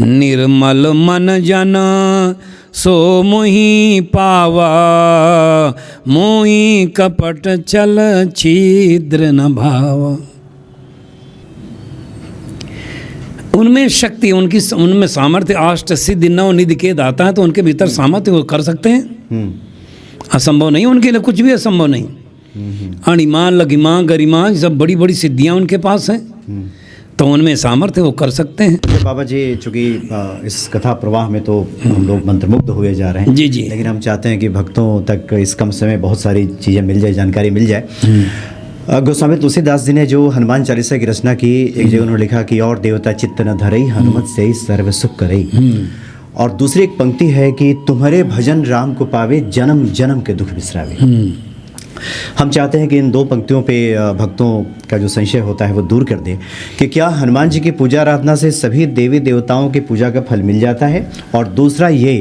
निर्मल मन जन सो मोहि पावा, मोहि कपट चल छिद्र न भावा। उनमें शक्ति, उनमें सामर्थ्य, अष्ट सिद्धि नव निधि के दाता है, तो उनके भीतर सामर्थ्य वो कर सकते हैं। असंभव नहीं, उनके लिए कुछ भी असंभव नहीं। अणिमा लघिमा गरिमा सब बड़ी बड़ी सिद्धियां उनके पास हैं, तो उनमें सामर्थ्य वो कर सकते हैं। बाबा जी, चूँकि इस कथा प्रवाह में तो हम लोग मंत्रमुग्ध हुए जा रहे हैं, जी जी, लेकिन हम चाहते हैं कि भक्तों तक इस कम समय बहुत सारी चीज़ें मिल जाए, जानकारी मिल जाए। गोस्वामी तुलसीदास जी ने जो हनुमान चालीसा की रचना की, एक जगह उन्होंने लिखा कि और देवता चित्त न धरई, हनुमत से ही सर्व सुख करई। और दूसरी एक पंक्ति है कि तुम्हारे भजन राम को पावे, जन्म जन्म के दुख बिसरावे। हम चाहते हैं कि इन दो पंक्तियों पे भक्तों का जो संशय होता है वो दूर कर दे कि क्या हनुमान जी की पूजा आराधना से सभी देवी देवताओं की पूजा का फल मिल जाता है, और दूसरा ये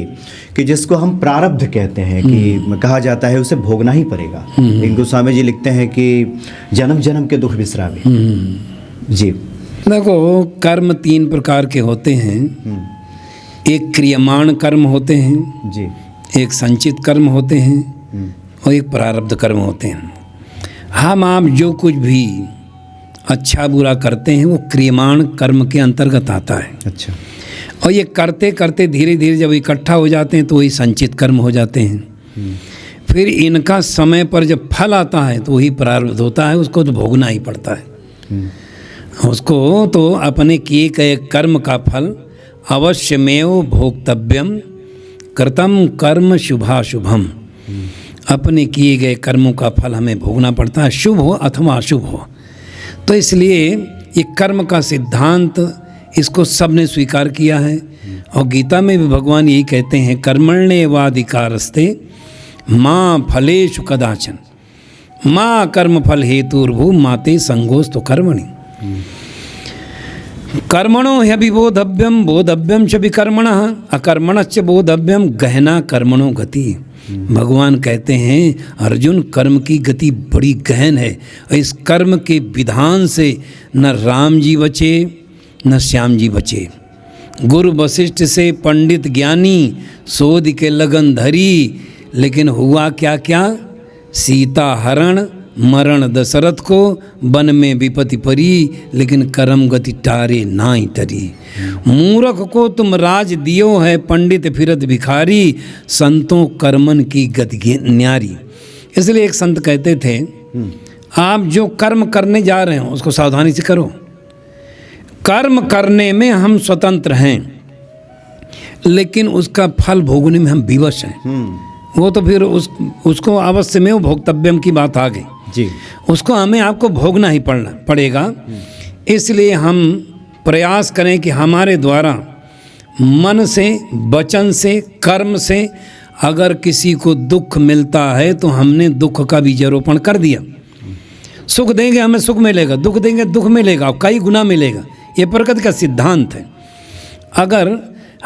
कि जिसको हम प्रारब्ध कहते हैं कि कहा जाता है उसे भोगना ही पड़ेगा। इन गोस्वामी जी लिखते हैं कि जन्म जन्म के दुख बिसरावे। जी देखो, कर्म तीन प्रकार के होते हैं। एक क्रियमाण कर्म होते हैं जी, एक संचित कर्म होते हैं, और एक प्रारब्ध कर्म होते हैं। हम आप जो कुछ भी अच्छा बुरा करते हैं वो क्रियमाण कर्म के अंतर्गत आता है। अच्छा। और ये करते करते धीरे धीरे जब इकट्ठा हो जाते हैं तो वही संचित कर्म हो जाते हैं। फिर इनका समय पर जब फल आता है तो वही प्रारब्ध होता है, उसको तो भोगना ही पड़ता है। उसको तो अपने किए गए कर्म का फल अवश्यमेव भोक्तव्यम, कृतम कर्म शुभाशुभम। अपने किए गए कर्मों का फल हमें भोगना पड़ता है, शुभ हो अथवा अशुभ हो। तो इसलिए ये कर्म का सिद्धांत, इसको सबने स्वीकार किया है। और गीता में भी भगवान यही कहते हैं, कर्मण्येवाधिकारस्ते माँ फलेषु कदाचन, माँ कर्म फल हेतुर्भु माते संगोस्तु कर्मणि। कर्मणो ह्यभिबोधव्यम बोधव्यम च विकर्मणः, अकर्मणश्च बोधव्यम गहना कर्मणो गति। भगवान कहते हैं, अर्जुन कर्म की गति बड़ी गहन है, और इस कर्म के विधान से न राम जी बचे न श्याम जी बचे। गुरु वशिष्ठ से पंडित ज्ञानी शोध के लगन धरी, लेकिन हुआ क्या क्या, सीता हरण मरण दशरथ को, वन में विपत्ति परी, लेकिन कर्म गति टारे नाई टरी। मूर्ख को तुम राज दियो है, पंडित फिरत भिखारी, संतों कर्मन की गति न्यारी। इसलिए एक संत कहते थे, आप जो कर्म करने जा रहे हो उसको सावधानी से करो। कर्म करने में हम स्वतंत्र हैं, लेकिन उसका फल भोगने में हम विवश हैं। वो तो फिर उसको अवश्य में भोक्तव्यम की बात आ गई जी, उसको हमें आपको भोगना ही पड़ेगा। इसलिए हम प्रयास करें कि हमारे द्वारा मन से, वचन से, कर्म से अगर किसी को दुख मिलता है तो हमने दुख का बीजारोपण कर दिया। सुख देंगे हमें सुख मिलेगा, दुख देंगे दुख मिलेगा, और कई गुना मिलेगा। ये प्रकृति का सिद्धांत है। अगर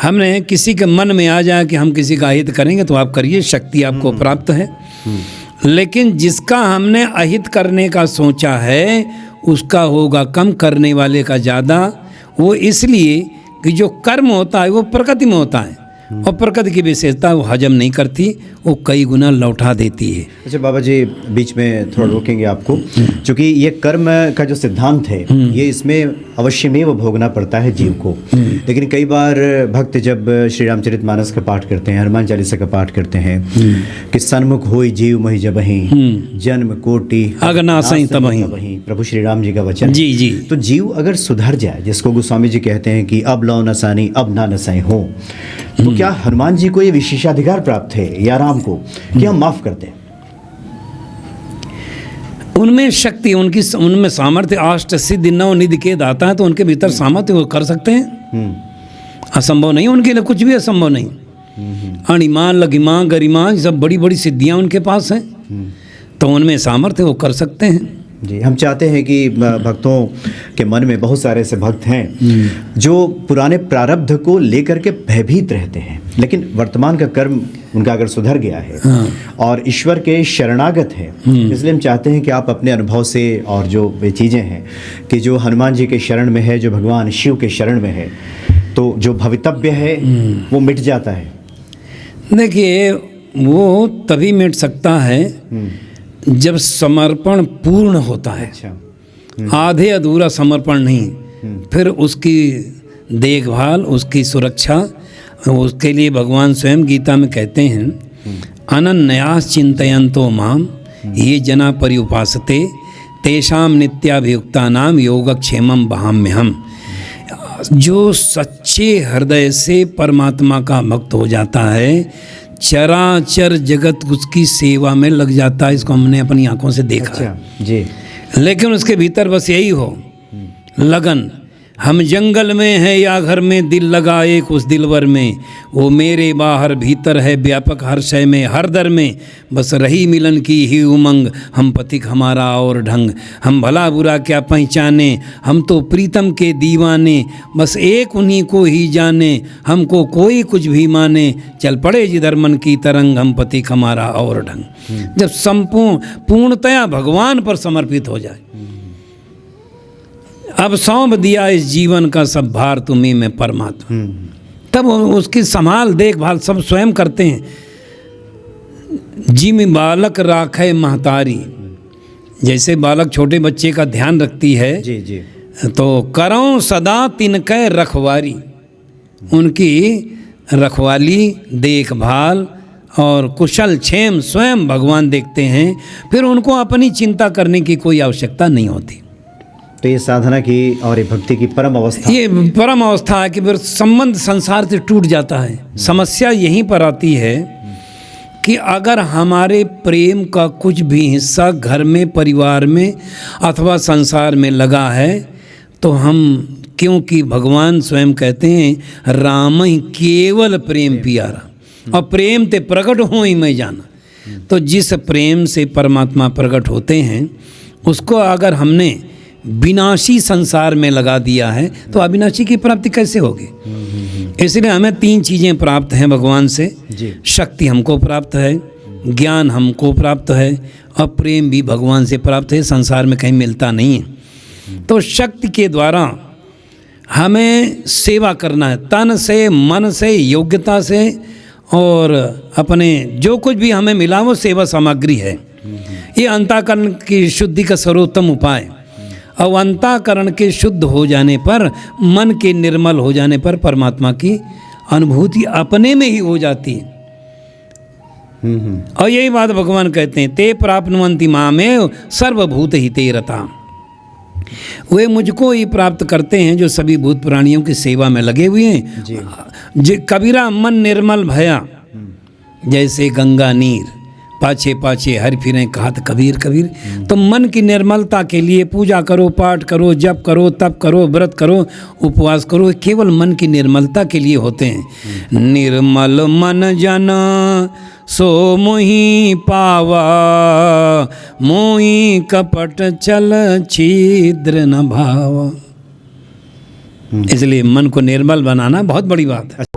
हमने किसी के मन में आ जाए कि हम किसी का अहित करेंगे तो आप करिए, शक्ति आपको प्राप्त है। लेकिन जिसका हमने अहित करने का सोचा है उसका होगा कम, करने वाले का ज़्यादा। वो इसलिए कि जो कर्म होता है वो प्रकृति में होता है, और प्रकृति की विशेषता वो हजम नहीं करती, वो कई गुना लौटा देती है। अच्छा बाबा जी, बीच में थोड़ा रोकेंगे आपको, क्योंकि ये कर्म का जो सिद्धांत है ये इसमें अवश्य में वो भोगना पड़ता है जीव को। लेकिन कई बार भक्त जब श्री रामचरितमानस का पाठ करते हैं, हनुमान चालीसा का पाठ करते हैं कि सन्मुख होई जीव महि जबहि, जन्म कोटि अगनासई तबहि, प्रभु श्री राम जी का वचन। जी जी। तो जीव अगर सुधर जाए, जिसको गोस्वामी जी कहते हैं कि अब लौ नसानी अब ना नसाई हो, तो क्या हनुमान जी को ये विशेषाधिकार प्राप्त है या राम को कि हम माफ करते हैं? उनमें शक्ति, उनमें सामर्थ्य, अष्ट सिद्धि नव निधि के दाता है, तो उनके भीतर सामर्थ्य वो कर सकते हैं। असंभव नहीं, उनके लिए कुछ भी असंभव नहीं। अणिमा लघिमा गरिमा सब बड़ी बड़ी सिद्धियां उनके पास हैं, तो उनमें सामर्थ्य वो कर सकते हैं। जी, हम चाहते हैं कि भक्तों के मन में बहुत सारे ऐसे भक्त हैं जो पुराने प्रारब्ध को लेकर के भयभीत रहते हैं, लेकिन वर्तमान का कर्म उनका अगर सुधर गया है और ईश्वर के शरणागत है, इसलिए हम चाहते हैं कि आप अपने अनुभव से, और जो वे चीज़ें हैं कि जो हनुमान जी के शरण में है, जो भगवान शिव के शरण में है, तो जो भवितव्य है वो मिट जाता है। देखिए, वो तभी मिट सकता है जब समर्पण पूर्ण होता है। अच्छा। आधे अधूरा समर्पण नहीं, फिर उसकी देखभाल, उसकी सुरक्षा, उसके लिए भगवान स्वयं गीता में कहते हैं, अनन्यास चिंतयन्तो माम ये जना पर्युपासते तेषाम नित्याभियुक्तानाम योगक्षेमम वहाम्यहम्। जो सच्चे हृदय से परमात्मा का भक्त हो जाता है, चराचर जगत उसकी सेवा में लग जाता है। इसको हमने अपनी आंखों से देखा है। अच्छा जी। लेकिन उसके भीतर बस यही हो लगन, हम जंगल में हैं या घर में, दिल लगा एक उस दिलवर में, वो मेरे बाहर भीतर है व्यापक हर शय में, हर दर में बस रही मिलन की ही उमंग, हम पथिक हमारा और ढंग, हम भला बुरा क्या पहचाने, हम तो प्रीतम के दीवाने, बस एक उन्हीं को ही जाने, हमको कोई कुछ भी माने, चल पड़े जिधर मन की तरंग, हम पथिक हमारा और ढंग। जब पूर्णतया भगवान पर समर्पित हो जाए, अब सौंप दिया इस जीवन का सब भार तुम्हीं में परमात्मा, तब उसकी संभाल देखभाल सब स्वयं करते हैं। जिम बालक राखे महतारी, जैसे बालक छोटे बच्चे का ध्यान रखती है जी जी, तो करौं सदा तिनकै रखवारी, उनकी रखवाली, देखभाल और कुशल क्षेम स्वयं भगवान देखते हैं। फिर उनको अपनी चिंता करने की कोई आवश्यकता नहीं होती। तो ये साधना की और ये भक्ति की परम अवस्था, ये परम अवस्था है कि फिर संबंध संसार से टूट जाता है। समस्या यहीं पर आती है कि अगर हमारे प्रेम का कुछ भी हिस्सा घर में, परिवार में अथवा संसार में लगा है, तो हम, क्योंकि भगवान स्वयं कहते हैं राम ही केवल प्रेम प्यारा, और प्रेम ते प्रकट हो ही मैं जाना। तो जिस प्रेम से परमात्मा प्रकट होते हैं, उसको अगर हमने विनाशी संसार में लगा दिया है, तो अविनाशी की प्राप्ति कैसे होगी? इसलिए हमें 3 चीज़ें प्राप्त हैं भगवान से। शक्ति हमको प्राप्त है, ज्ञान हमको प्राप्त है, और प्रेम भी भगवान से प्राप्त है, संसार में कहीं मिलता नहीं है। तो शक्ति के द्वारा हमें सेवा करना है, तन से, मन से, योग्यता से, और अपने जो कुछ भी हमें मिला वो सेवा सामग्री है। ये अंतःकरण की शुद्धि का सर्वोत्तम उपाय। और अंतःकरण के शुद्ध हो जाने पर, मन के निर्मल हो जाने पर परमात्मा की अनुभूति अपने में ही हो जाती है। और यही बात भगवान कहते हैं, ते प्राप्नुवन्ति मामेव सर्वभूत हिते रता। वे मुझको ही प्राप्त करते हैं जो सभी भूत प्राणियों की सेवा में लगे हुए हैं। कबीरा मन निर्मल भया, जैसे गंगा नीर पाछे पाछे हर फिरें कहत कबीर कबीर। तो मन की निर्मलता के लिए पूजा करो, पाठ करो, जप करो, तप करो, व्रत करो, उपवास करो, केवल मन की निर्मलता के लिए होते हैं। निर्मल मन जन सो मोहि पावा, मोहि कपट चल छिद्र न भावा। इसलिए मन को निर्मल बनाना बहुत बड़ी बात है।